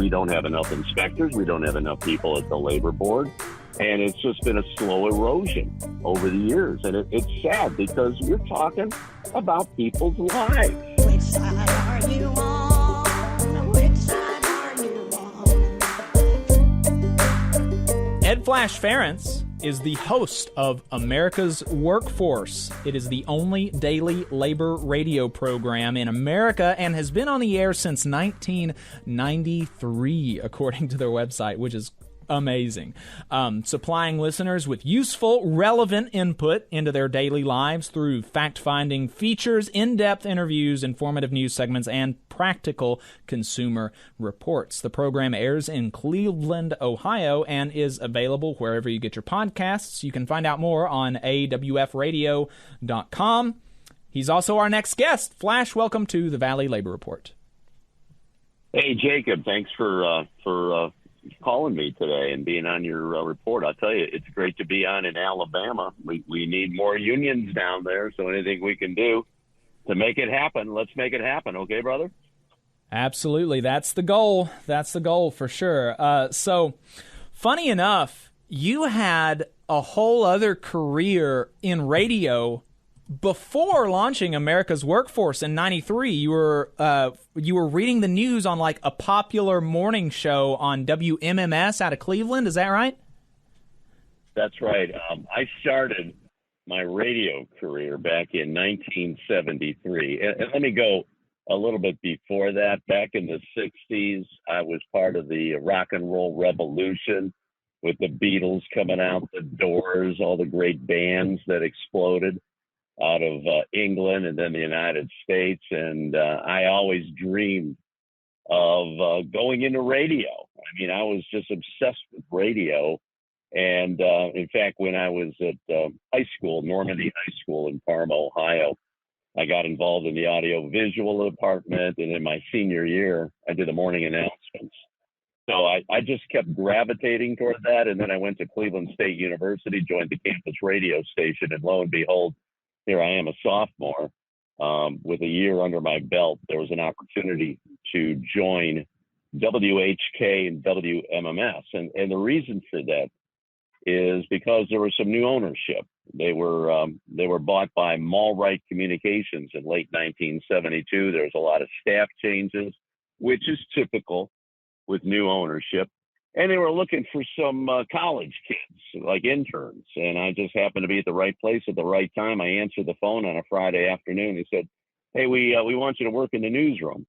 we don't have enough inspectors. We don't have enough people at the labor board. And it's just been a slow erosion over the years. And it's sad because you're talking about people's lives. Which side are you on? Which side are you on? Ed Flash Ferenc is the host of America's Workforce. It is the only daily labor radio program in America and has been on the air since 1993, according to their website, which is amazing. Supplying listeners with useful, relevant input into their daily lives through fact-finding features, in-depth interviews, informative news segments, and practical consumer reports. The program airs in Cleveland, Ohio, and is available wherever you get your podcasts. You can find out more on awfradio.com. He's also our next guest. Flash, welcome to the Valley Labor Report. Hey, Jacob, thanks for calling me today and being on your report. I'll tell you, it's great to be on in Alabama. We need more unions down there, so anything we can do to make it happen, let's make it happen. Okay, brother? Absolutely. That's the goal. That's the goal for sure. So, funny enough, you had a whole other career in radio before launching America's Workforce in '93. You were reading the news on like a popular morning show on WMMS out of Cleveland. Is that right? That's right. I started my radio career back in 1973. And let me go a little bit before that. Back in the 60s, I was part of the rock and roll revolution with the Beatles coming out, the Doors, all the great bands that exploded out of England and then the United States. And I always dreamed of going into radio. I mean, I was just obsessed with radio. And in fact, when I was at high school, Normandy High School in Parma, Ohio, I got involved in the audio visual department. And in my senior year, I did the morning announcements. So I just kept gravitating toward that. And then I went to Cleveland State University, joined the campus radio station, and lo and behold, here I am, a sophomore. With a year under my belt, there was an opportunity to join WHK and WMMS. And the reason for that is because there was some new ownership. They were bought by Mallwright Communications in late 1972. There was a lot of staff changes, which is typical with new ownership. And they were looking for some college kids, like interns. And I just happened to be at the right place at the right time. I answered the phone on a Friday afternoon. They said, hey, we want you to work in the newsroom.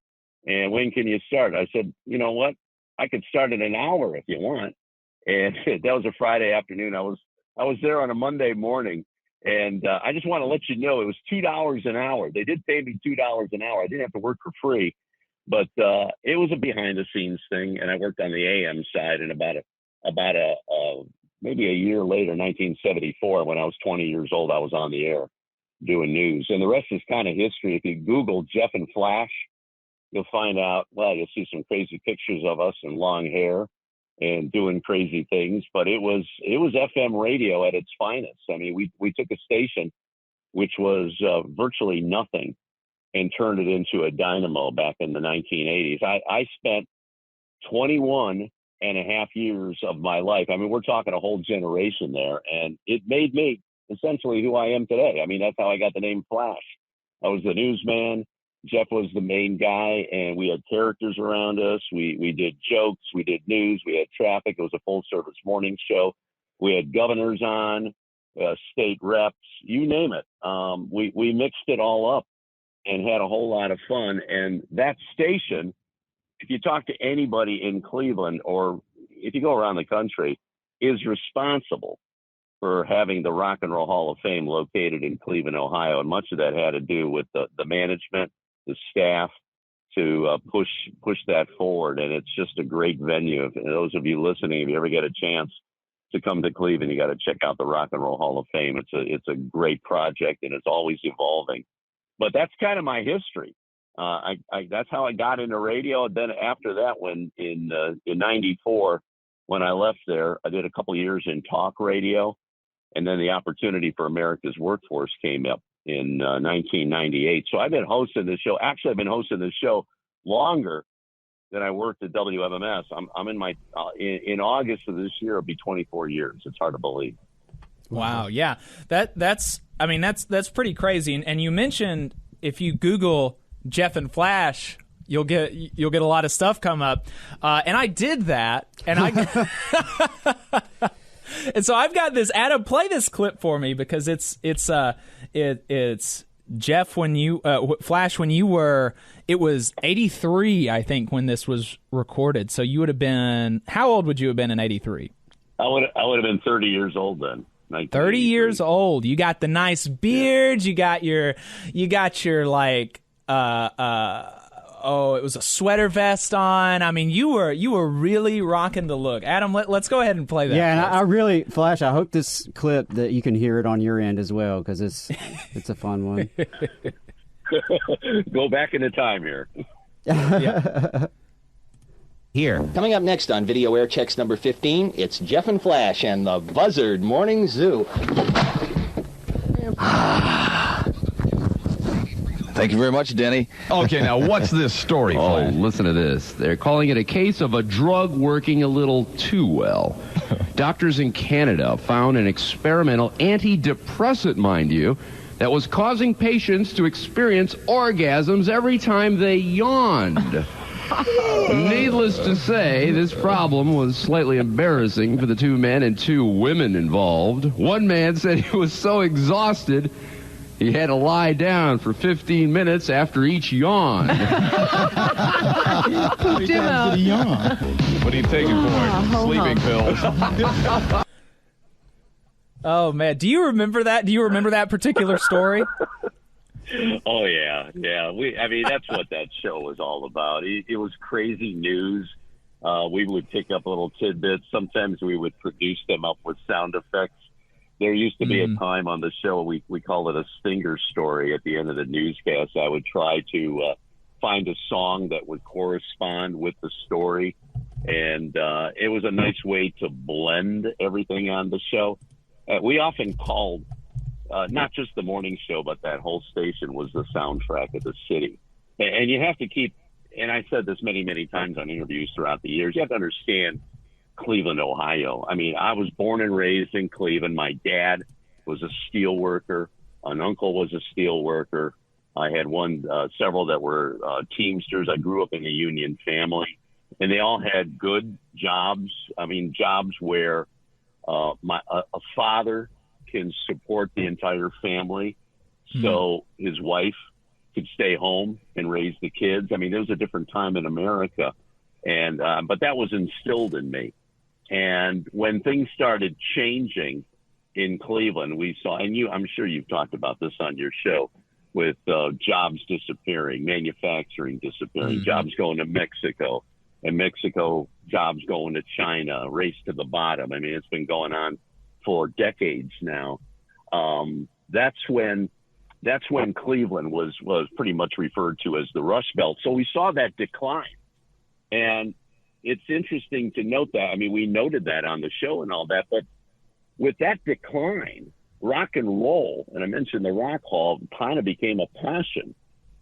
And when can you start? I said, you know what? I could start in an hour if you want. And that was a Friday afternoon. I was there on a Monday morning. And I just want to let you know, it was $2 an hour. They did pay me $2 an hour. I didn't have to work for free. But it was a behind-the-scenes thing, and I worked on the AM side. And about maybe a year later, 1974, when I was 20 years old, I was on the air doing news. And the rest is kind of history. If you Google Jeff and Flash, you'll find out. Well, you'll see some crazy pictures of us and long hair and doing crazy things. But it was FM radio at its finest. I mean, we took a station which was virtually nothing and turned it into a dynamo back in the 1980s. I spent 21 and a half years of my life. I mean, we're talking a whole generation there, and it made me essentially who I am today. I mean, that's how I got the name Flash. I was the newsman. Jeff was the main guy, and we had characters around us. We did jokes. We did news. We had traffic. It was a full-service morning show. We had governors on, state reps, you name it. We mixed it all up and had a whole lot of fun. And that station, if you talk to anybody in Cleveland or if you go around the country, is responsible for having the Rock and Roll Hall of Fame located in Cleveland, Ohio. And much of that had to do with the management, the staff, to push that forward. And it's just a great venue. If those of you listening, if you ever get a chance to come to Cleveland, you got to check out the Rock and Roll Hall of Fame. It's a great project, and it's always evolving. But that's kind of my history. That's how I got into radio. And then after that, when in '94, when I left there, I did a couple of years in talk radio, and then the opportunity for America's Workforce came up in 1998. So I've been hosting this show. Actually, I've been hosting this show longer that I worked at WMMS. I'm in my in August of this year, it'll be 24 years. It's hard to believe. Wow. Yeah. That's pretty crazy. And you mentioned if you Google Jeff and Flash, you'll get a lot of stuff come up. And I did that, and and so I've got this. Adam, play this clip for me because it's Jeff when you Flash when you were. It was 83, I think, when this was recorded. So you would have been. How old would you have been in 83? I would have been 30 years old then. 30 years old. You got the nice beard. You got your like it was a sweater vest on. I mean, you were really rocking the look. Adam, let's go ahead and play that. Yeah, and I really, Flash, I hope this clip that you can hear it on your end as well, because it's a fun one. Go back into time here. Yeah. Here. Coming up next on Video Air Checks number 15, it's Jeff and Flash and the Buzzard Morning Zoo. Thank you very much, Denny. Okay, now what's this story, Flash? Oh, listen to this. They're calling it a case of a drug working a little too well. Doctors in Canada found an experimental antidepressant, mind you, that was causing patients to experience orgasms every time they yawned. Needless to say, this problem was slightly embarrassing for the two men and two women involved. One man said he was so exhausted he had to lie down for 15 minutes after each yawn. Pooped him out. What are you taking for it? Sleeping pills. Oh man, do you remember that? Do you remember that particular story? Oh yeah. That's what that show was all about. It was crazy news. We would pick up little tidbits. Sometimes we would produce them up with sound effects. There used to be a time on the show, we call it a stinger story at the end of the newscast. I would try to find a song that would correspond with the story. And it was a nice way to blend everything on the show. We often called, not just the morning show, but that whole station was the soundtrack of the city. And you have to keep, and I said this many, many times on interviews throughout the years, you have to understand Cleveland, Ohio. I mean, I was born and raised in Cleveland. My dad was a steel worker. An uncle was a steel worker. I had several that were Teamsters. I grew up in a union family, and they all had good jobs. I mean, jobs where a father can support the entire family, so his wife could stay home and raise the kids. I mean, there was a different time in America, and but that was instilled in me. And when things started changing in Cleveland, we saw, and I'm sure you've talked about this on your show, with jobs disappearing, manufacturing disappearing, jobs going to Mexico, and Mexico jobs going to China, race to the bottom. I mean, it's been going on for decades now. That's when Cleveland was pretty much referred to as the Rust Belt. So we saw that decline. And it's interesting to note that. I mean, we noted that on the show and all that, but with that decline, rock and roll, and I mentioned the Rock Hall, kind of became a passion.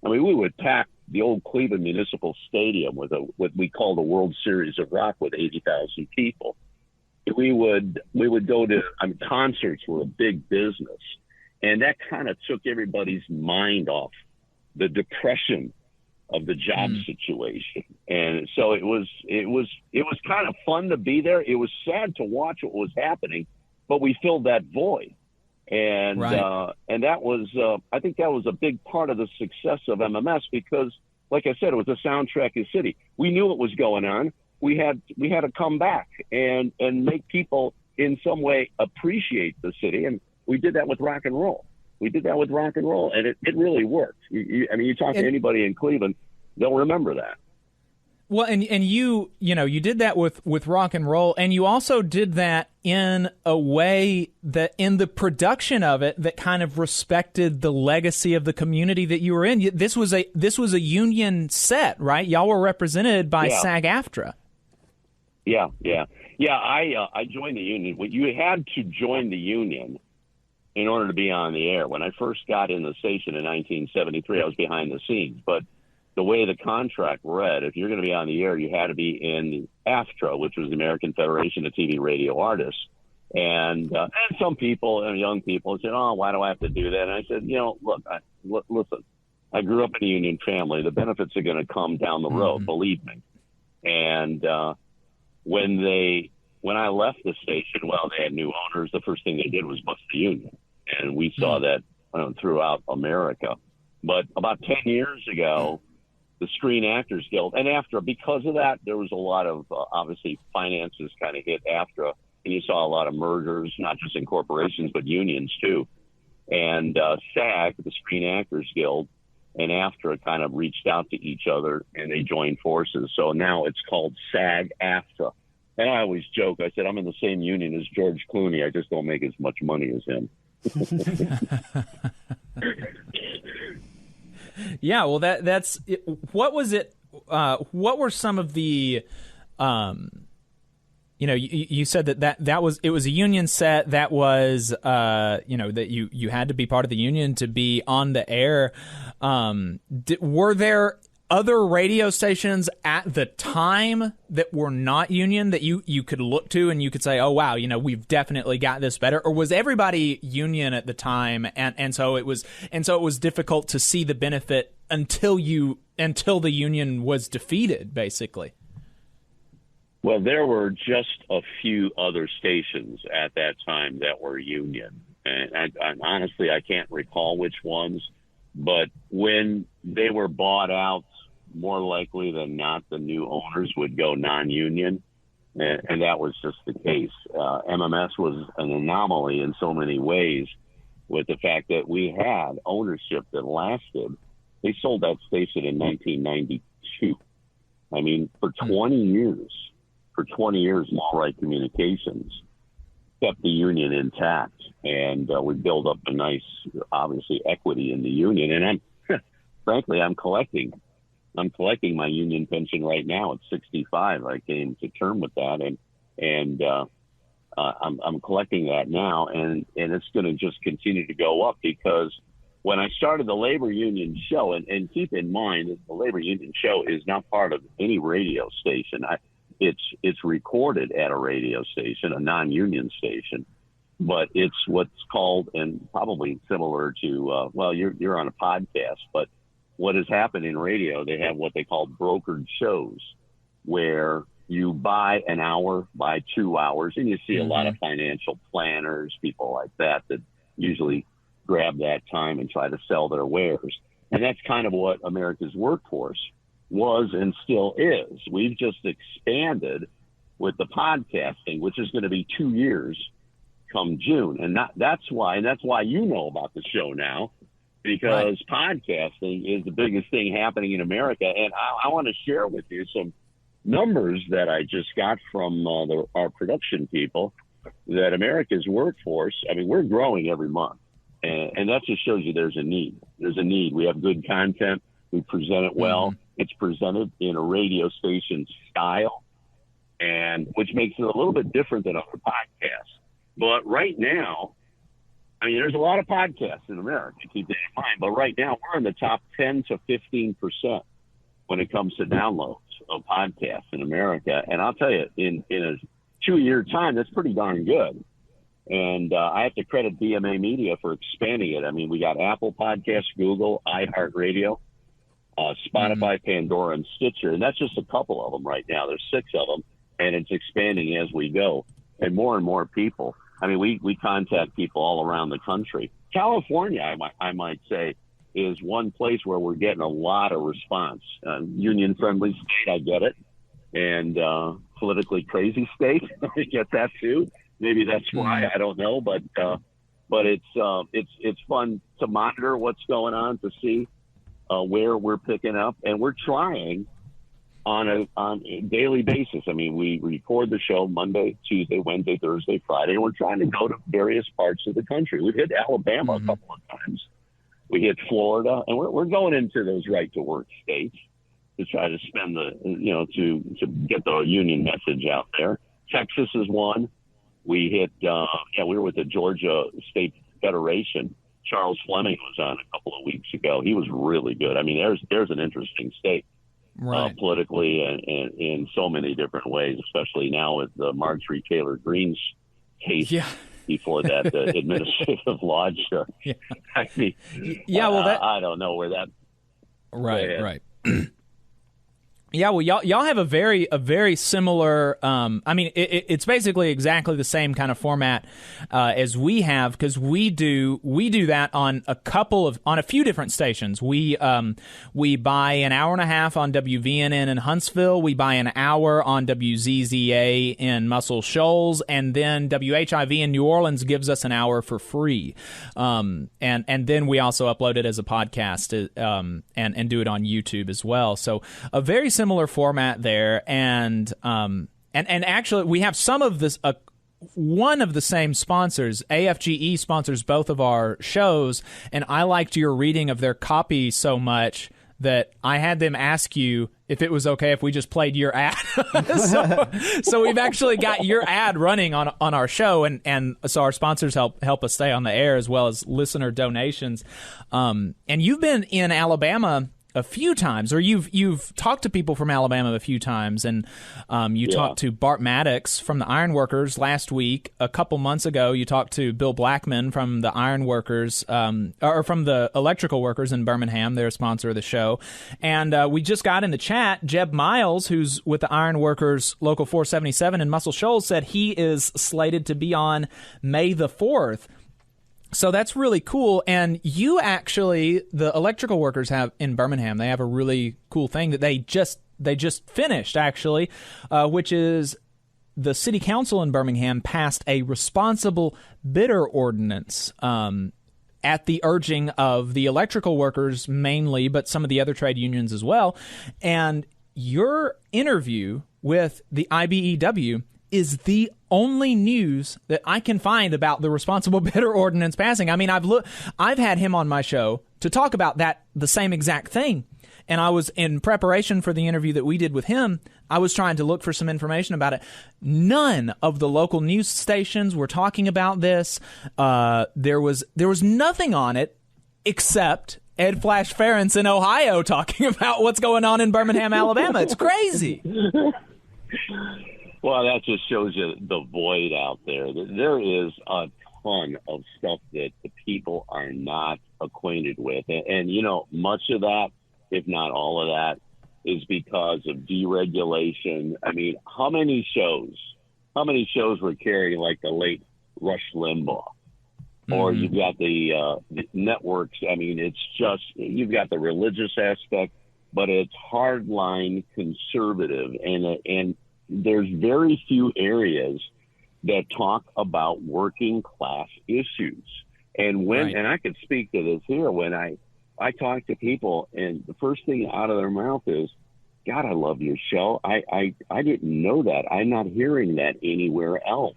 I mean, we would pack the old Cleveland Municipal Stadium with what we called a World Series of Rock with 80,000 people. We would go to, concerts were a big business, and that kind of took everybody's mind off the depression of the job situation. And so it was kind of fun to be there. It was sad to watch what was happening, but we filled that void. And and that was I think that was a big part of the success of MMS, because like I said, it was a soundtrack of the city. We knew what was going on. We had to come back and make people in some way appreciate the city, and we did that with rock and roll. And it really worked. You talk to anybody in Cleveland, they'll remember that. Well, and you did that with rock and roll, and you also did that in a way that in the production of it that kind of respected the legacy of the community that you were in. This was a union set, right? Y'all were represented by SAG-AFTRA. Yeah. I joined the union. You had to join the union in order to be on the air. When I first got in the station in 1973, I was behind the scenes, but the way the contract read, if you're going to be on the air, you had to be in the AFTRA, which was the American Federation of TV Radio Artists. And some people, young people, said, "Oh, why do I have to do that?" And I said, look, listen, I grew up in a union family. The benefits are going to come down the road, believe me. And when I left the station, well, they had new owners. The first thing they did was bust the union, and we saw that throughout America. But about 10 years ago, the Screen Actors Guild, and AFTRA, because of that, there was a lot of, obviously, finances kind of hit AFTRA, and you saw a lot of mergers, not just in corporations, but unions, too. And SAG, the Screen Actors Guild, and AFTRA kind of reached out to each other, and they joined forces. So now it's called SAG-AFTRA. And I always joke, I said, I'm in the same union as George Clooney. I just don't make as much money as him. Yeah, well, that's it. What was it? What were some of the, you said that was, it was a union set that was, that you had to be part of the union to be on the air. Were there other radio stations at the time that were not union that you could look to and you could say, oh, wow, we've definitely got this better? Or was everybody union at the time, and so it was difficult to see the benefit until the union was defeated, basically? Well, there were just a few other stations at that time that were union, and I honestly, I can't recall which ones, but when they were bought out, more likely than not, the new owners would go non-union, and that was just the case. MMS was an anomaly in so many ways, with the fact that we had ownership that lasted. They sold that station in 1992. I mean, for 20 years, Mallright Communications kept the union intact, and we built up a nice, obviously, equity in the union. And I'm collecting my union pension right now at 65. I came to term with that, and I'm collecting that now, and it's going to just continue to go up, because when I started the labor union show, and keep in mind that the labor union show is not part of any radio station. It's recorded at a radio station, a non-union station, but it's what's called, and probably similar to, you're on a podcast, but what has happened in radio, they have what they call brokered shows, where you buy an hour, buy 2 hours, and you see a lot of financial planners, people like that usually grab that time and try to sell their wares. And that's kind of what America's workforce was and still is. We've just expanded with the podcasting, which is going to be 2 years come June. And that's why you know about the show now, because podcasting is the biggest thing happening in America. And I want to share with you some numbers that I just got from our production people, that America's workforce, I mean, we're growing every month. And that just shows you there's a need. There's a need. We have good content. We present it well. It's presented in a radio station style, and which makes it a little bit different than other podcasts. But right now, I mean, there's a lot of podcasts in America, keep that in mind. But right now, we're in the top 10 to 15% when it comes to downloads of podcasts in America. And I'll tell you, in a 2-year time, that's pretty darn good. And I have to credit BMA Media for expanding it. I mean, we got Apple Podcasts, Google, iHeartRadio, Spotify, Pandora, and Stitcher. And that's just a couple of them right now. There's 6 of them, and it's expanding as we go. And more people. I mean, we contact people all around the country. California, I might say, is one place where we're getting a lot of response. Union-friendly state, I get it. And politically crazy state, I get that too. Maybe that's why, I don't know. But it's fun to monitor what's going on, to see where we're picking up. And we're trying on a daily basis. I mean, we record the show Monday, Tuesday, Wednesday, Thursday, Friday, and we're trying to go to various parts of the country. We've hit Alabama a couple of times. We hit Florida, and we're going into those right-to-work states to try to spend to get the union message out there. Texas is one. We hit, we were with the Georgia State Federation, Charles Fleming was on a couple of weeks ago. He was really good. I mean, there's an interesting state politically and in so many different ways, especially now with the Marjorie Taylor Greene's case before that administrative law judge. Yeah. I mean, I don't know where that. Right. Yeah, well, y'all have a very similar. I mean, it's basically exactly the same kind of format as we have, because we do that on a few different stations. We buy an hour and a half on WVNN in Huntsville. We buy an hour on WZZA in Muscle Shoals, and then WHIV in New Orleans gives us an hour for free. And then we also upload it as a podcast and do it on YouTube as well. So a very similar format there, and actually we have some of this. One of the same sponsors, AFGE, sponsors both of our shows, and I liked your reading of their copy so much that I had them ask you if it was okay if we just played your ad. so we've actually got your ad running on our show, and so our sponsors help us stay on the air, as well as listener donations. And you've been in Alabama a few times, or you've talked to people from Alabama a few times, and you talked to Bart Maddox from the Ironworkers last week. A couple months ago, you talked to Bill Blackman from the Ironworkers, or from the Electrical Workers in Birmingham. They're a sponsor of the show. And we just got in the chat, Jeb Miles, who's with the Ironworkers Local 477 in Muscle Shoals, said he is slated to be on May the 4th. So that's really cool. And you actually, the Electrical Workers have in Birmingham, they have a really cool thing that they just finished, actually, which is the city council in Birmingham passed a responsible bidder ordinance at the urging of the electrical workers mainly, but some of the other trade unions as well. And your interview with the IBEW is the only news that I can find about the responsible bidder ordinance passing. I mean, I've had him on my show to talk about the same exact thing. And I was, in preparation for the interview that we did with him, I was trying to look for some information about it. None of the local news stations were talking about this. There was nothing on it except Ed Flash Ferenc in Ohio talking about what's going on in Birmingham, Alabama. It's crazy. Well, that just shows you the void out there. There is a ton of stuff that the people are not acquainted with. And you know, much of that, if not all of that, is because of deregulation. I mean, how many shows were carrying like the late Rush Limbaugh? Or you've got the networks. I mean, it's just, you've got the religious aspect, but it's hardline conservative. And there's very few areas that talk about working class issues. And and I could speak to this here, when I talk to people and the first thing out of their mouth is, God, I love your show. I didn't know that. I'm not hearing that anywhere else.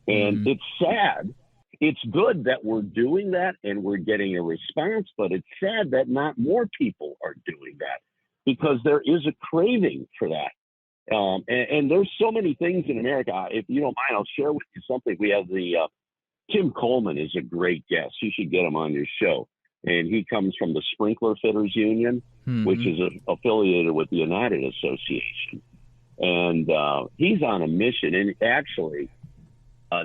And it's sad. It's good that we're doing that and we're getting a response, but it's sad that not more people are doing that, because there is a craving for that. And there's so many things in America. If you don't mind, I'll share with you something. We have Tim Coleman is a great guest. You should get him on your show. And he comes from the Sprinkler Fitters Union, which is affiliated with the United Association. And he's on a mission. And actually,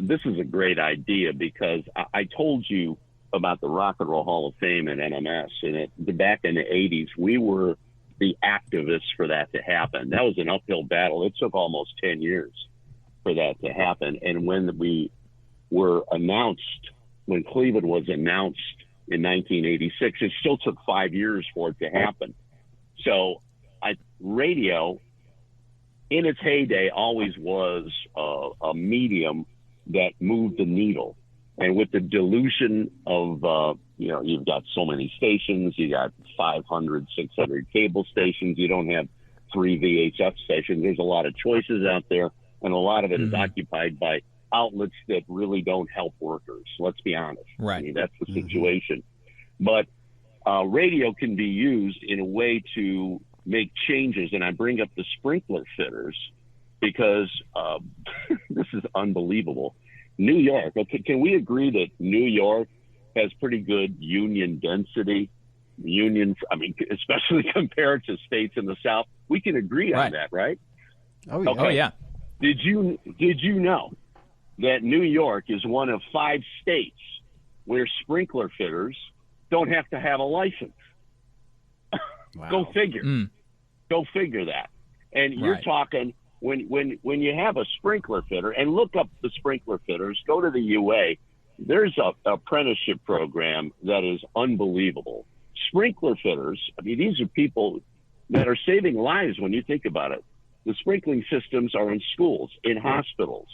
this is a great idea, because I told you about the Rock and Roll Hall of Fame and NMS. And back in the 80s, we were the activists for that to happen. That was an uphill battle. It took almost 10 years for that to happen. And when we were announced, when Cleveland was announced in 1986, it still took 5 years for it to happen. So radio, in its heyday, always was a medium that moved the needle. And with the dilution of, you've got so many stations, you got 500, 600 cable stations, you don't have 3 VHF stations. There's a lot of choices out there, and a lot of it is occupied by outlets that really don't help workers. Let's be honest. Right. I mean, that's the situation. But radio can be used in a way to make changes. And I bring up the Sprinkler Fitters because this is unbelievable. New York. Okay, can we agree that New York has pretty good union density. Unions, I mean, especially compared to states in the South, we can agree on that, right? Oh, yeah. Okay. Oh, yeah. Did you know that New York is one of 5 states where sprinkler fitters don't have to have a license? Wow. Go figure. Go figure that. And you're talking when you have a sprinkler fitter, and look up the sprinkler fitters, go to the UA. There's a apprenticeship program that is unbelievable. Sprinkler fitters, I mean, these are people that are saving lives when you think about it. The sprinkling systems are in schools, in hospitals.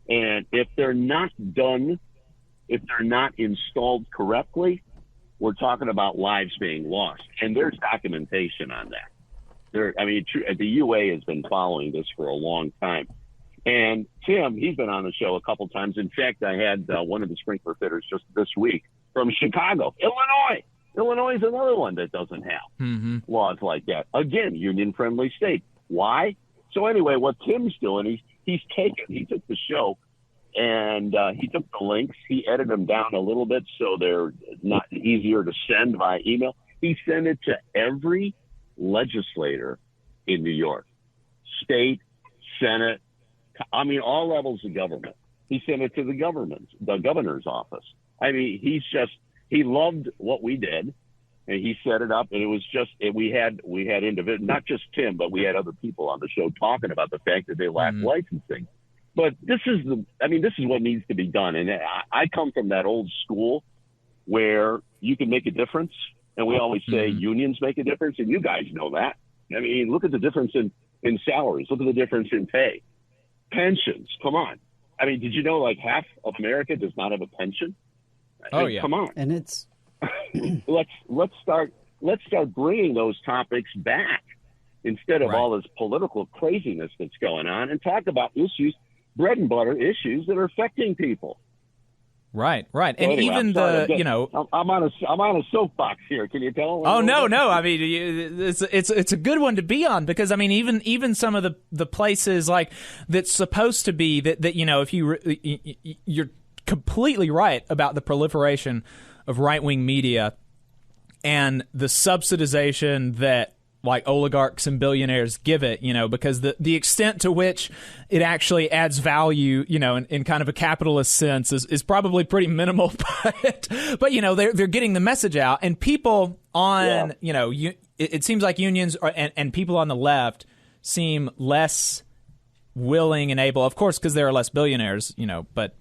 And if they're not done, if they're not installed correctly, we're talking about lives being lost. And there's documentation on that. The UA has been following this for a long time. And Tim, he's been on the show a couple times. In fact, I had one of the sprinkler fitters just this week from Chicago, Illinois. Illinois is another one that doesn't have laws like that. Again, union-friendly state. Why? So anyway, what Tim's doing, he took the show and he took the links, he edited them down a little bit so they're not easier to send by email. He sent it to every legislator in New York, state, Senate, I mean, all levels of government. He sent it to the governor's office. I mean, he loved what we did, and he set it up. And it was we had individuals, not just Tim, but we had other people on the show talking about the fact that they lack licensing. But this is what needs to be done. And I come from that old school where you can make a difference. And we always say unions make a difference. And you guys know that. I mean, look at the difference in salaries. Look at the difference in pay. Pensions. Come on. I mean, did you know like half of America does not have a pension? Oh, yeah. Come on. And it's let's start bringing those topics back instead of all this political craziness that's going on, and talk about issues, bread and butter issues that are affecting people. Right. And so anyway, even I'm on a soapbox here. Can you tell? Oh no. I mean, it's a good one to be on, because I mean, even some of the places like that's supposed to be that if you're completely right about the proliferation of right-wing media and the subsidization that like oligarchs and billionaires give it, because the extent to which it actually adds value, in kind of a capitalist sense is probably pretty minimal, but they're getting the message out, and people on, it seems like unions and people on the left seem less willing and able, of course, because there are less billionaires, but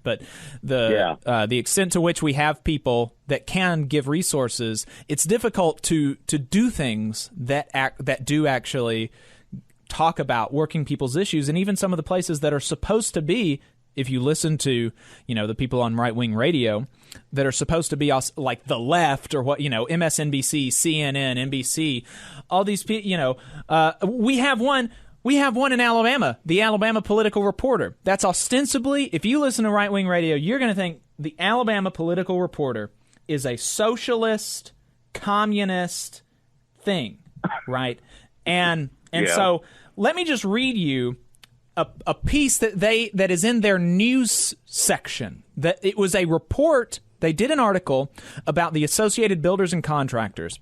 the extent to which we have people that can give resources, it's difficult to do things that do actually talk about working people's issues. And even some of the places that are supposed to be, if you listen to, the people on right-wing radio that are supposed to be like the left or what, MSNBC, CNN, NBC, all these people, we have one in Alabama, the Alabama Political Reporter. That's ostensibly, if you listen to right-wing radio, you're going to think the Alabama Political Reporter is a socialist, communist thing, right? And so let me just read you a piece that is in their news section. That it was a report. They did an article about the Associated Builders and Contractors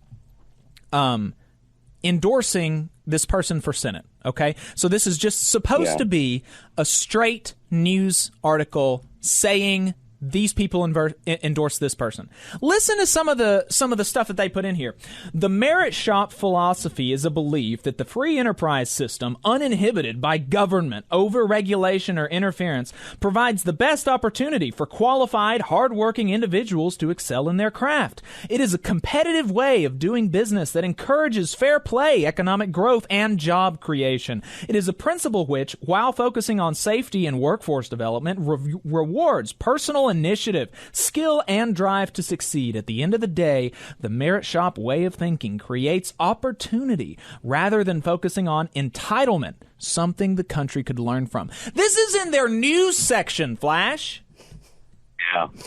endorsing this person for Senate. Okay, so this is just supposed to be a straight news article saying these people endorse this person. Listen to some of the stuff that they put in here. The merit shop philosophy is a belief that the free enterprise system, uninhibited by government, overregulation, or interference, provides the best opportunity for qualified, hardworking individuals to excel in their craft. It is a competitive way of doing business that encourages fair play, economic growth, and job creation. It is a principle which, while focusing on safety and workforce development, rewards personal initiative, skill, and drive to succeed. At the end of the day, the merit shop way of thinking creates opportunity rather than focusing on entitlement, something the country could learn from. This is in their news section, Flash.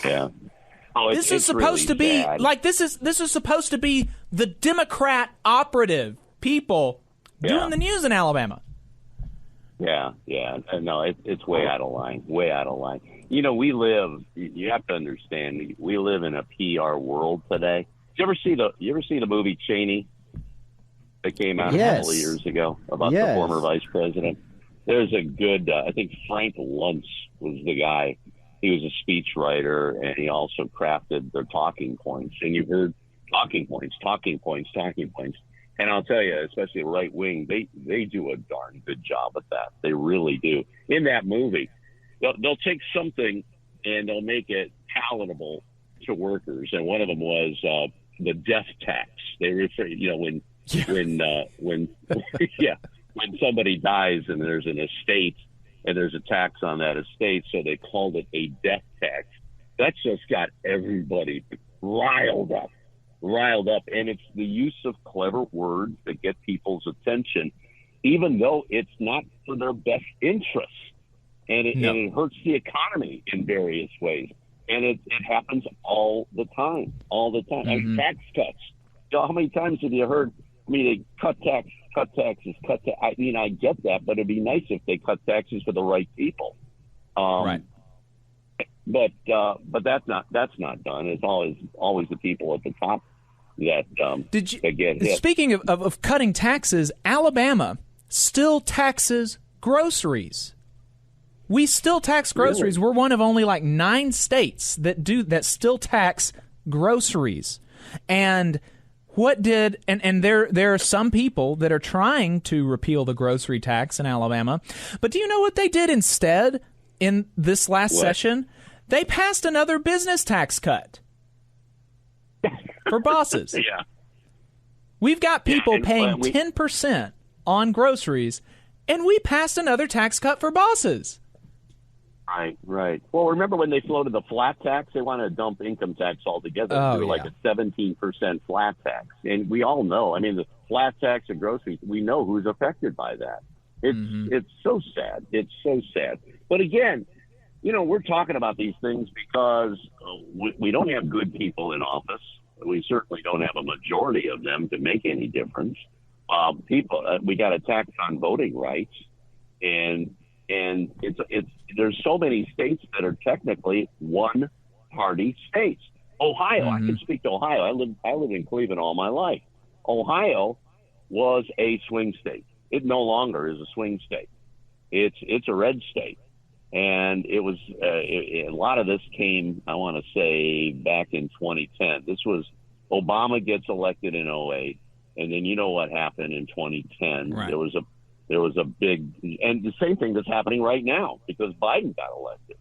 Yeah. Oh, this is supposed to be like this is supposed to be the Democrat operative people doing the news in Alabama. Yeah. No, it's way out of line. Way out of line. You know, you have to understand, we live in a PR world today. You ever see the movie Cheney that came out a couple of years ago about the former vice president? There's a good, I think Frank Luntz was the guy. He was a speechwriter, and he also crafted their talking points. And you heard talking points. And I'll tell you, especially the right wing, they do a darn good job at that. They really do. In that movie, they'll take something and they'll make it palatable to workers. And one of them was the death tax. They refer, you know, when when somebody dies and there's an estate and there's a tax on that estate, so they called it a death tax. That's just got everybody riled up. And it's the use of clever words that get people's attention, even though it's not for their best interests. And it hurts the economy in various ways. And it happens all the time. Like tax cuts. You know, how many times have you heard, they cut taxes. I mean, I get that, but it'd be nice if they cut taxes for the right people. Right. But that's not done. It's always the people at the top that that get hit. Speaking of cutting taxes, Alabama still taxes groceries. We still tax groceries. Really? We're one of only like 9 states that still tax groceries. And there are some people that are trying to repeal the grocery tax in Alabama. But do you know what they did instead in this last session? They passed another business tax cut for bosses. Yeah. We've got people paying 10% on groceries, and we passed another tax cut for bosses. Right. Well, remember when they floated the flat tax? They wanted to dump income tax altogether. Like a 17% flat tax. And we all know, the flat tax of groceries, we know who's affected by that. It's so sad. It's so sad. But again, we're talking about these things because we don't have good people in office. We certainly don't have a majority of them to make any difference. We got a tax on voting rights, and there's so many states that are technically one-party states. Ohio, I can speak to Ohio. I lived in Cleveland all my life. Ohio was a swing state. It no longer is a swing state. It's a red state. And it was a lot of this came, I want to say, back in 2010. This was Obama gets elected in 2008, and then you know what happened in 2010. Right. There was a big, and the same thing that's happening right now because Biden got elected.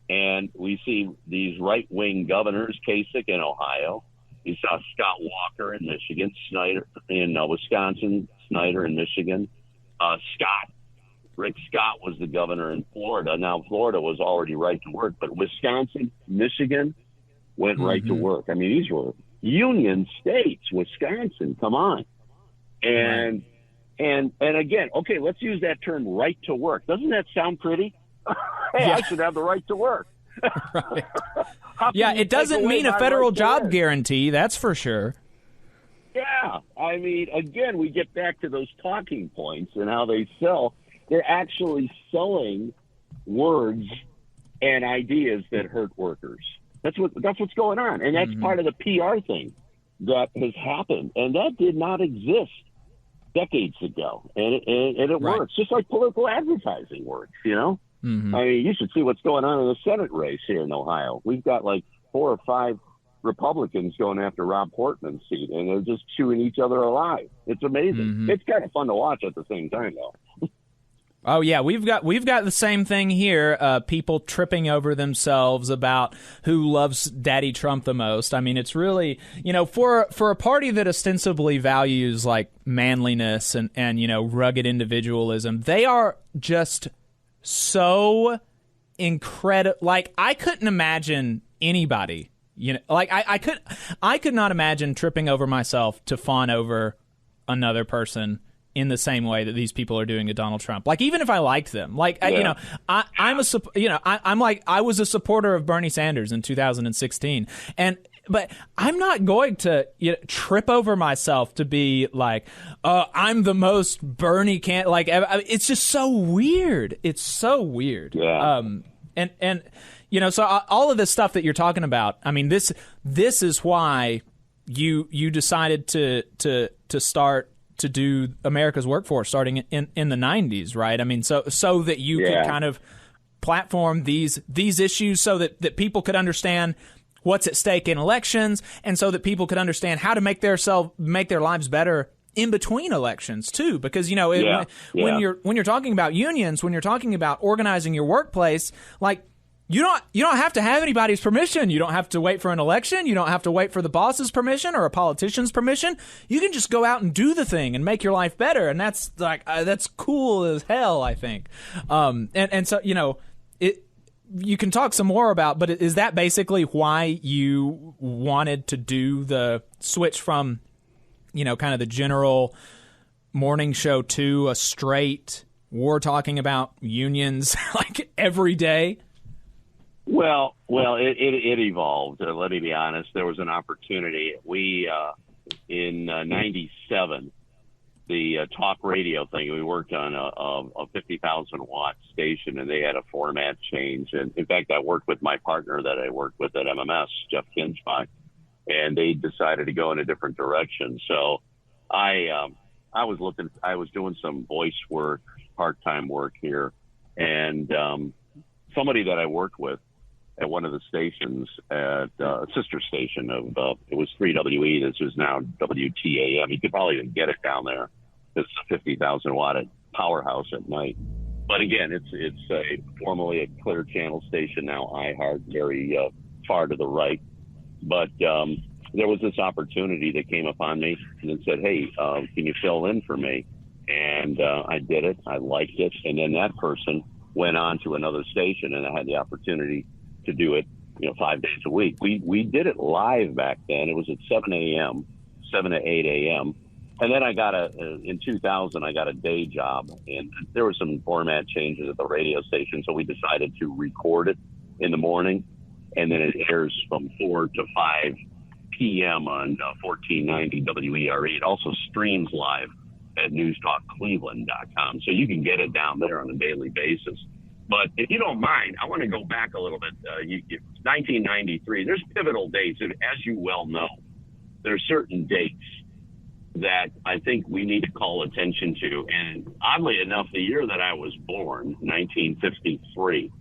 And we see these right-wing governors, Kasich in Ohio. You saw Scott Walker in Michigan, Snyder in Wisconsin, Snyder in Michigan. Rick Scott was the governor in Florida. Now, Florida was already right to work, but Wisconsin, Michigan went right to work. These were union states. Wisconsin, come on. And again, okay, let's use that term right to work. Doesn't that sound pretty? Hey, I should have the right to work. Right. Yeah, it doesn't mean a federal job guarantee, that's for sure. Yeah. Again, we get back to those talking points and how they sell. They're actually selling words and ideas that hurt workers. That's what's going on. And that's part of the PR thing that has happened. And that did not exist decades ago. And it works, just like political advertising works, you should see what's going on in the Senate race here in Ohio. We've got like 4 or 5 Republicans going after Rob Portman's seat, and they're just chewing each other alive. It's amazing. It's kind of fun to watch at the same time, though. Oh yeah, we've got the same thing here. People tripping over themselves about who loves Daddy Trump the most. It's really, for a party that ostensibly values like manliness and rugged individualism, they are just so incredible. Like, I couldn't imagine anybody, I could not imagine tripping over myself to fawn over another person in the same way that these people are doing to Donald Trump. Like, even if I liked them, I was a supporter of Bernie Sanders in 2016, and but I'm not going to trip over myself to be like, I'm the most Bernie like, it's just so weird. It's so weird. Yeah. And so all of this stuff that you're talking about, I mean, this is why you decided to start to do America's Workforce starting in the 90s, right? I mean, so that you could kind of platform these issues so that people could understand what's at stake in elections, and so that people could understand how to make their lives better in between elections too. Because when you're talking about unions, when you're talking about organizing your workplace, like you don't have to have anybody's permission. You don't have to wait for an election. You don't have to wait for the boss's permission or a politician's permission. You can just go out and do the thing and make your life better, and that's like that's cool as hell, I think. And so you can talk some more about, but is that basically why you wanted to do the switch from, kind of the general morning show to a straight war talking about unions like every day? Well, it evolved. Let me be honest. There was an opportunity. We, in 97, the talk radio thing, we worked on a 50,000 watt station, and they had a format change. And in fact, I worked with my partner that I worked with at MMS, Jeff Kinspach, and they decided to go in a different direction. So I was doing some voice work, part-time work here, and somebody that I worked with at one of the stations at a sister station of it was 3WE. This is now WTAM. You could probably even get it down there. It's a 50,000 watt powerhouse at night. But again, it's formerly a Clear Channel station, now iHeart, very far to the right. But there was this opportunity that came upon me and said, hey, can you fill in for me? And I did it. I liked it. And then that person went on to another station, and I had the opportunity to do it, 5 days a week. We did it live back then. It was at 7 a.m., 7 to 8 a.m. And then I got in 2000, I got a day job, and there were some format changes at the radio station, so we decided to record it in the morning, and then it airs from 4 to 5 p.m. on 1490 WERE. It also streams live at newstalkcleveland.com, so you can get it down there on a daily basis. But if you don't mind, I want to go back a little bit. 1993, there's pivotal dates, and as you well know, there are certain dates that I think we need to call attention to. And oddly enough, the year that I was born, 1953,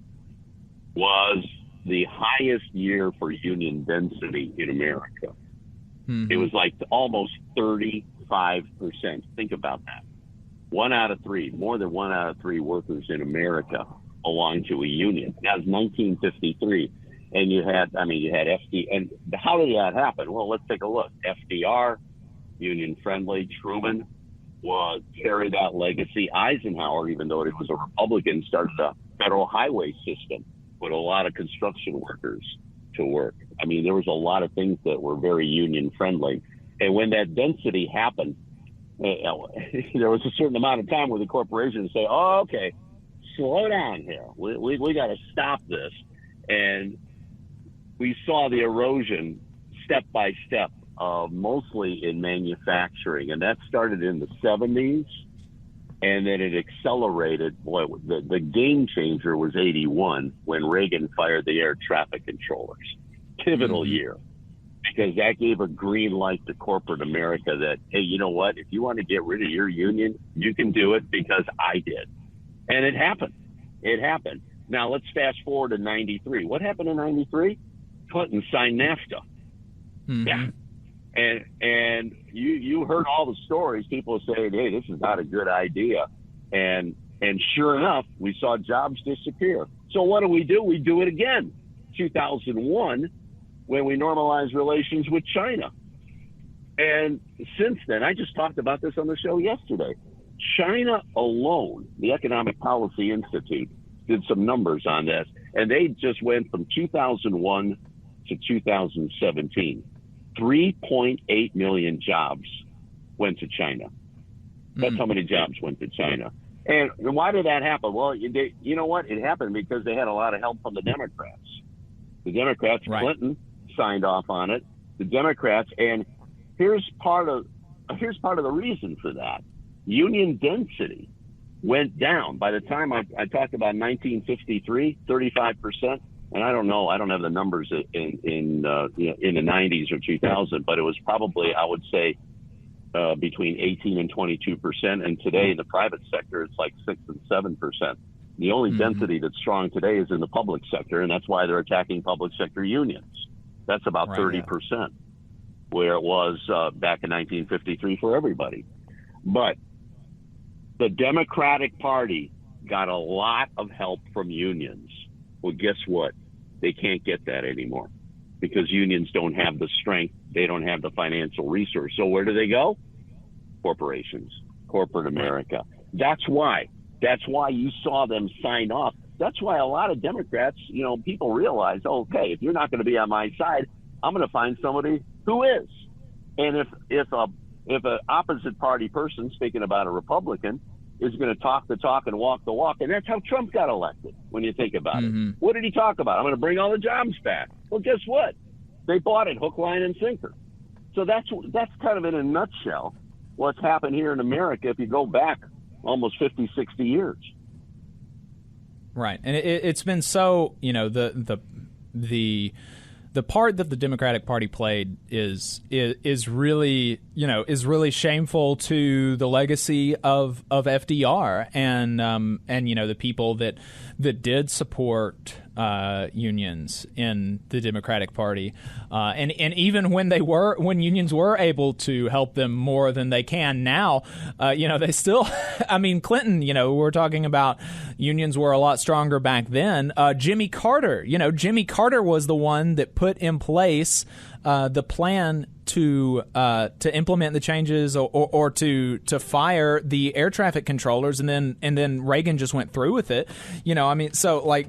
was the highest year for union density in America. Mm-hmm. It was like almost 35%. Think about that. More than one out of three workers in America belonged to a union. That was 1953. And you had FD. And how did that happen? Well, let's take a look. FDR, union friendly. Truman carried that legacy. Eisenhower, even though he was a Republican, started a federal highway system, put a lot of construction workers to work. I mean, there was a lot of things that were very union friendly. And when that density happened, there was a certain amount of time where the corporations say, oh, okay, slow down here. We got to stop this. And we saw the erosion step by step, mostly in manufacturing. And that started in the 70s. And then it accelerated. Boy, the game changer was 81 when Reagan fired the air traffic controllers. Pivotal year. Because that gave a green light to corporate America that, hey, you know what? If you want to get rid of your union, you can do it because I did. And it happened. It happened. Now, let's fast forward to 93. What happened in 93? Clinton signed NAFTA. Mm-hmm. Yeah. And you heard all the stories. People saying, hey, this is not a good idea. And sure enough, we saw jobs disappear. So what do? We do it again. 2001, when we normalized relations with China. And since then, I just talked about this on the show yesterday. China alone, the Economic Policy Institute, did some numbers on this, and they just went from 2001 to 2017. 3.8 million jobs went to China. That's how many jobs went to China. And why did that happen? Well, you know what? It happened because they had a lot of help from the Democrats. The Democrats, right. Clinton signed off on it, the Democrats. And here's part of the reason for that. Union density went down. By the time I talked about 1953, 35%. And I don't know, I don't have the numbers in the 90s or 2000, but it was probably, I would say, between 18 and 22%. And today in the private sector, it's like 6 and 7%. The only density that's strong today is in the public sector, and that's why they're attacking public sector unions. That's about 30%, where it was back in 1953 for everybody. But the Democratic Party got a lot of help from unions. Well, guess what? They can't get that anymore because unions don't have the strength. They don't have the financial resource. So where do they go? Corporations, corporate America. That's why you saw them sign off. That's why a lot of Democrats, people realize, okay, if you're not going to be on my side, I'm going to find somebody who is. And if an opposite party person, speaking about a Republican, is going to talk the talk and walk the walk, and that's how Trump got elected. When you think about it, what did he talk about? I'm going to bring all the jobs back. Well, guess what? They bought it hook, line, and sinker. So that's kind of in a nutshell what's happened here in America. If you go back almost 50, 60 years. Right. And it's been so, the part that the Democratic Party played is really, is really shameful to the legacy of FDR and the people that did support unions in the Democratic Party, and even when unions were able to help them more than they can now, they still. I mean, Clinton. We're talking about unions were a lot stronger back then. Jimmy Carter. Jimmy Carter was the one that put in place the plan to implement the changes or to fire the air traffic controllers, and then Reagan just went through with it. So like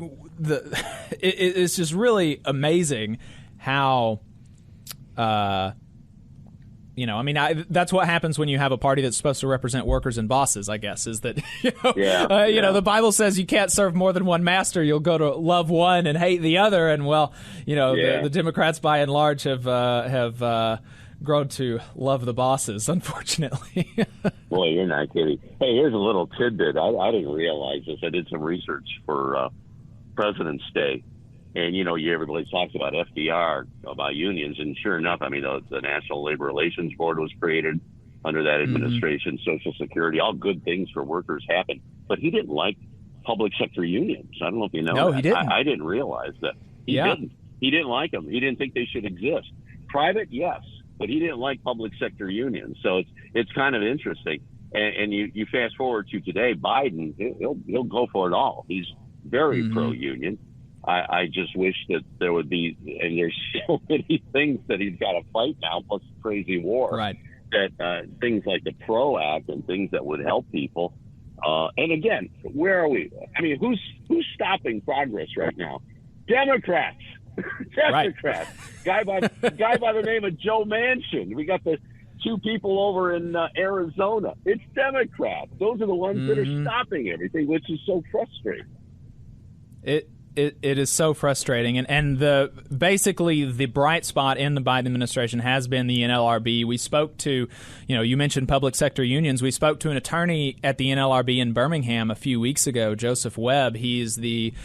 it's just really amazing how that's what happens when you have a party that's supposed to represent workers and bosses, I guess, is that the Bible says you can't serve more than one master. You'll go to love one and hate the other, and the Democrats by and large have grown to love the bosses, unfortunately. Boy, you're not kidding. Hey, here's a little tidbit. I didn't realize this. I did some research for President's Day. And, everybody talks about FDR, about unions. And sure enough, the National Labor Relations Board was created under that administration, Social Security, all good things for workers happened. But he didn't like public sector unions. I don't know if you know. No, that. He didn't. I didn't realize that. He didn't. He didn't like them. He didn't think they should exist. Private, yes, but he didn't like public sector unions. So it's kind of interesting. And you fast forward to today, Biden, he'll go for it all. He's very pro-union. I just wish that there would be, and there's so many things that he's got to fight now, plus the crazy war, right? That things like the PRO Act and things that would help people. And again, where are we? Who's stopping progress right now? Democrats. Democrats. Right. Guy by the name of Joe Manchin. We got the two people over in Arizona. It's Democrats. Those are the ones that are stopping everything, which is so frustrating. It is so frustrating, and basically the bright spot in the Biden administration has been the NLRB. We spoke to, you mentioned public sector unions. We spoke to an attorney at the NLRB in Birmingham a few weeks ago, Joseph Webb. He's the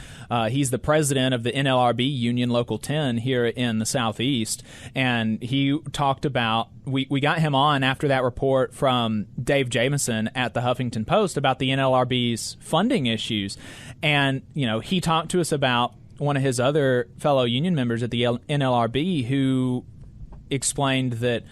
president of the NLRB Union Local 10 here in the Southeast, and he talked about. We got him on after that report from Dave Jamieson at the Huffington Post about the NLRB's funding issues. And, he talked to us about one of his other fellow union members at the NLRB who explained that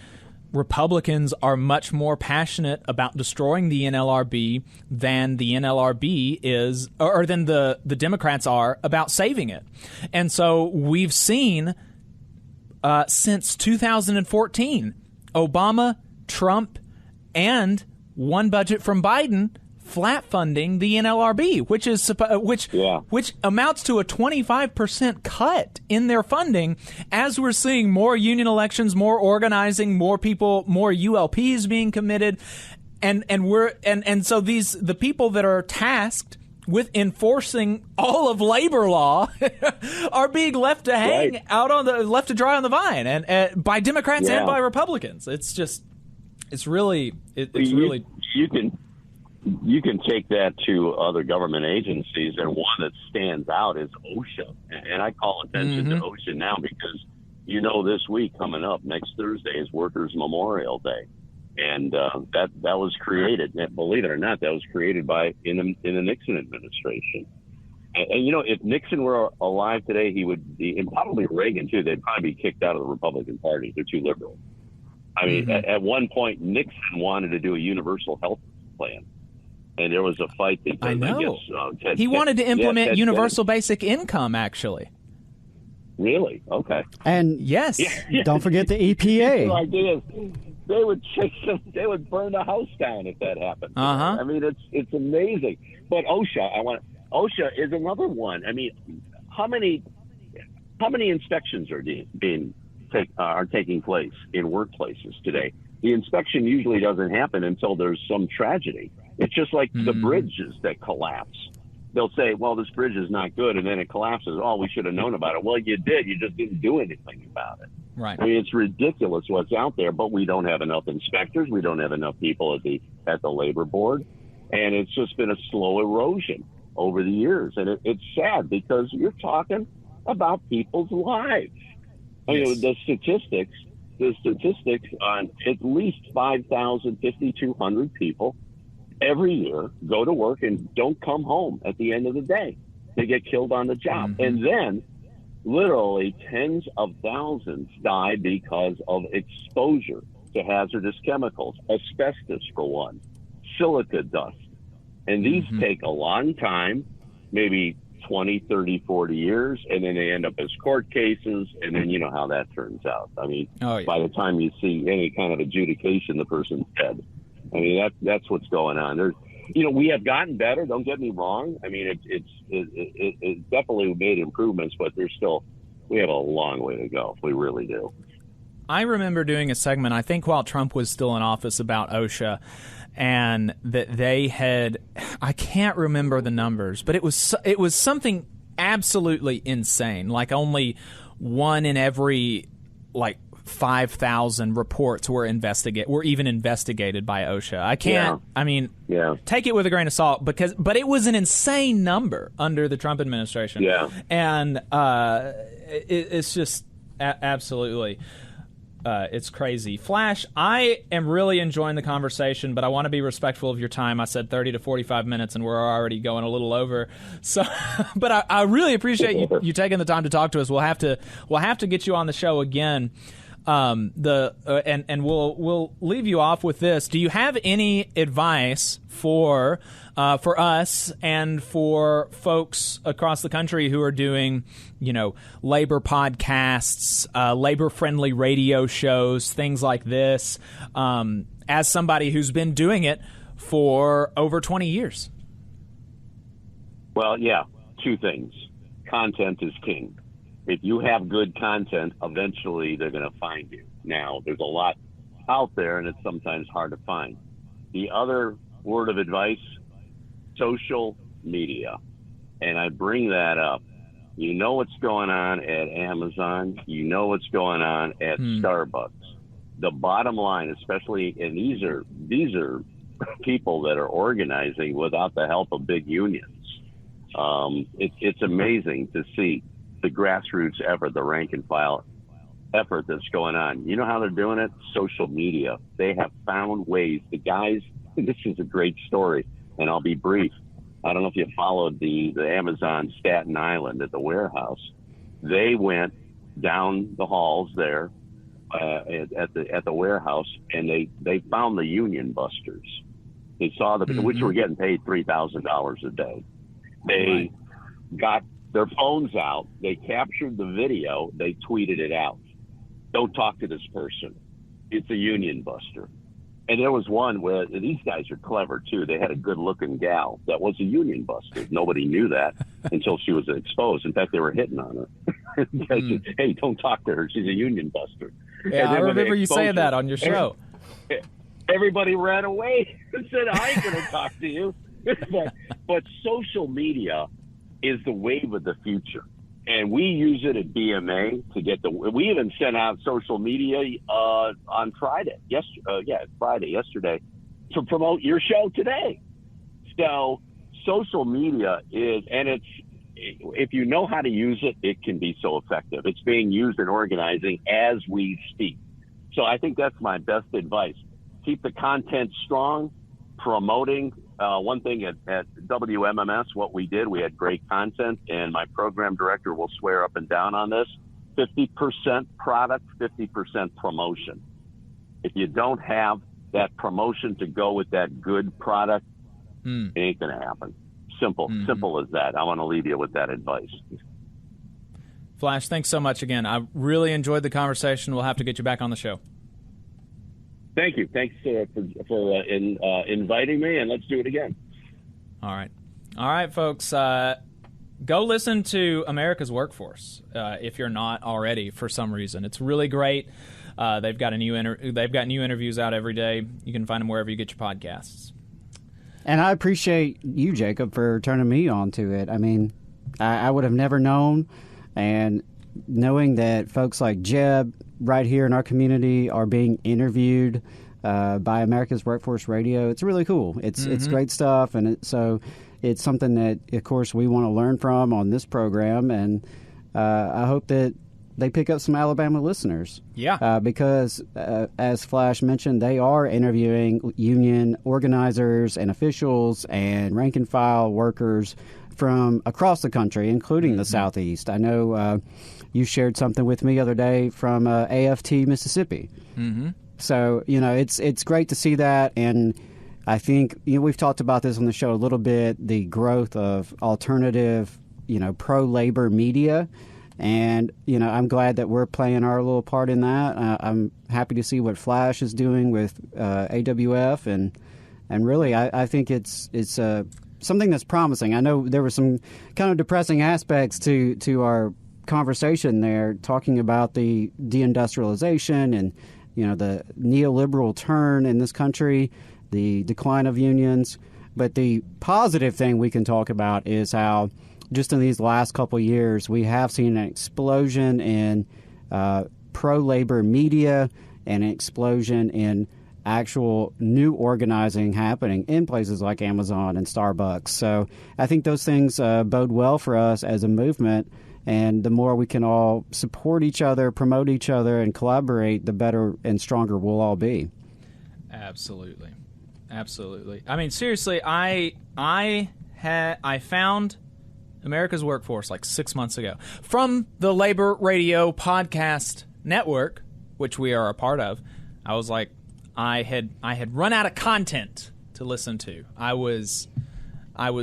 Republicans are much more passionate about destroying the NLRB than the NLRB is, or than the Democrats are about saving it. And so we've seen since 2014, Obama, Trump, and one budget from Biden flat funding the NLRB, which amounts to a 25% cut in their funding, as we're seeing more union elections, more organizing, more people, more ULPs being committed, and so the people that are tasked with enforcing all of labor law are being left to hang out left to dry on the vine, and by Democrats and by Republicans. It's just, it's really. You can take that to other government agencies, and one that stands out is OSHA. And I call attention to OSHA now because, this week coming up, next Thursday is Workers' Memorial Day. And that was created, believe it or not, that was created in the Nixon administration. And if Nixon were alive today, he would be, and probably Reagan too, they'd probably be kicked out of the Republican Party. They're too liberal. I mean, at one point, Nixon wanted to do a universal health plan. And there was a fight because I know. He wanted to implement universal basic income, actually. Really? Okay. And yes, don't forget the EPA. The idea is they would burn the house down if that happened. I mean, it's amazing. But OSHA is another one. I mean, how many inspections are taking place in workplaces today? The inspection usually doesn't happen until there's some tragedy. It's just like the bridges that collapse. They'll say, well, this bridge is not good, and then it collapses. Oh, we should have known about it. Well, you did. You just didn't do anything about it. Right. I mean, it's ridiculous what's out there, but we don't have enough inspectors. We don't have enough people at the labor board, and it's just been a slow erosion over the years. And it's sad because you're talking about people's lives. I mean, the statistics on at least 5,000, 5,200 people every year go to work and don't come home at the end of the day. They get killed on the job. And then literally tens of thousands die because of exposure to hazardous chemicals, asbestos for one, silica dust. And these take a long time, maybe 20, 30, 40 years, and then they end up as court cases, and then you know how that turns out. I mean, by the time you see any kind of adjudication, the person's dead. I mean, that's what's going on. There's, we have gotten better. Don't get me wrong. I mean, it's definitely made improvements, but we have a long way to go. We really do. I remember doing a segment, I think while Trump was still in office, about OSHA, and that they had, I can't remember the numbers, but it was something absolutely insane. Like only one in every 5,000 reports were even investigated by OSHA. I can't. I mean, take it with a grain of salt but it was an insane number under the Trump administration. Yeah, and it's just absolutely. It's crazy. Flash, I am really enjoying the conversation, but I want to be respectful of your time. I said 30 to 45 minutes, and we're already going a little over. So, but I really appreciate you taking the time to talk to us. We'll have to get you on the show again. And we'll leave you off with this. Do you have any advice for us and for folks across the country who are doing, labor podcasts, labor-friendly radio shows, things like this, as somebody who's been doing it for over 20 years? Well, yeah, two things. Content is king. If you have good content, eventually they're going to find you. Now, there's a lot out there, and it's sometimes hard to find. The other word of advice, social media. And I bring that up. You know what's going on at Amazon. You know what's going on at Starbucks. The bottom line, especially, and these are people that are organizing without the help of big unions. It's amazing to see the grassroots effort, the rank and file effort that's going on. You know how they're doing it? Social media. They have found ways. The guys, this is a great story, and I'll be brief. I don't know if you followed the Amazon Staten Island at the warehouse. They went down the halls there at the warehouse, and they found the union busters. They saw which were getting paid $3,000 a day. They got their phones out. They captured the video. They tweeted it out. Don't talk to this person. It's a union buster. And there was one where these guys are clever too. They had a good-looking gal that was a union buster. Nobody knew that until she was exposed. In fact, they were hitting on her. Hey, don't talk to her. She's a union buster. Yeah, I remember you saying that on your show. Everybody ran away and said, I ain't going to talk to you. but social media is the wave of the future. And we use it at BMA to get we even sent out social media on Friday, yesterday, to promote your show today. So social media if you know how to use it, it can be so effective. It's being used in organizing as we speak. So I think that's my best advice. Keep the content strong, promoting. One thing at WMMS, what we did, we had great content, and my program director will swear up and down on this, 50% product, 50% promotion. If you don't have that promotion to go with that good product, it ain't going to happen. Simple as that. I want to leave you with that advice. Flash, thanks so much again. I really enjoyed the conversation. We'll have to get you back on the show. Thank you. Thanks for inviting me, and let's do it again. All right, folks. Go listen to America's Workforce if you're not already for some reason. It's really great. They've got new interviews out every day. You can find them wherever you get your podcasts. And I appreciate you, Jacob, for turning me on to it. I mean, I would have never known, and knowing that folks like Jeb right here in our community are being interviewed by America's Workforce Radio, it's really cool. It's great stuff, and so it's something that, of course, we want to learn from on this program, and I hope that they pick up some Alabama listeners. Yeah. Because, as Flash mentioned, they are interviewing union organizers and officials and rank-and-file workers from across the country, including the Southeast. I know you shared something with me the other day from AFT, Mississippi. So, it's great to see that, and I think we've talked about this on the show a little bit, the growth of alternative, pro-labor media. And, I'm glad that we're playing our little part in that. I'm happy to see what Flash is doing with AWF. And really, I think it's something that's promising. I know there were some kind of depressing aspects to our conversation there, talking about the deindustrialization and, the neoliberal turn in this country, the decline of unions. But the positive thing we can talk about is how just in these last couple of years, we have seen an explosion in pro-labor media and an explosion in actual new organizing happening in places like Amazon and Starbucks. So I think those things bode well for us as a movement. And the more we can all support each other, promote each other, and collaborate, the better and stronger we'll all be. Absolutely. I mean, seriously, I found America's Workforce like 6 months ago from the Labor Radio Podcast Network, which we are a part of. I was like, I had run out of content to listen to. I was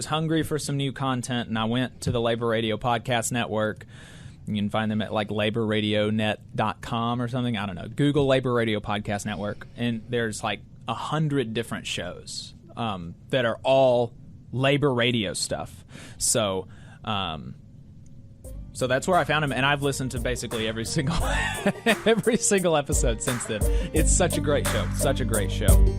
hungry for some new content, and I went to the Labor Radio Podcast Network. You can find them at like laborradionet.com or something. I don't know. Google Labor Radio Podcast Network, and there's like 100 different shows that are all labor radio stuff. So that's where I found him, and I've listened to basically every single episode since then. It's such a great show.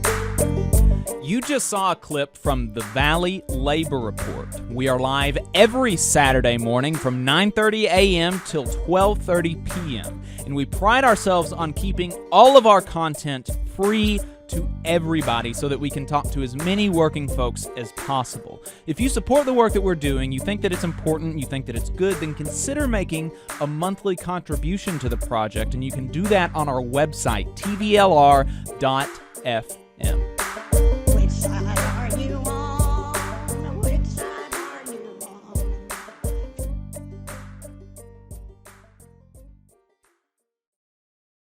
You just saw a clip from the Valley Labor Report. We are live every Saturday morning from 9:30 a.m. till 12:30 p.m. And we pride ourselves on keeping all of our content free to everybody so that we can talk to as many working folks as possible. If you support the work that we're doing, you think that it's important, you think that it's good, then consider making a monthly contribution to the project, and you can do that on our website, tvlr.fm.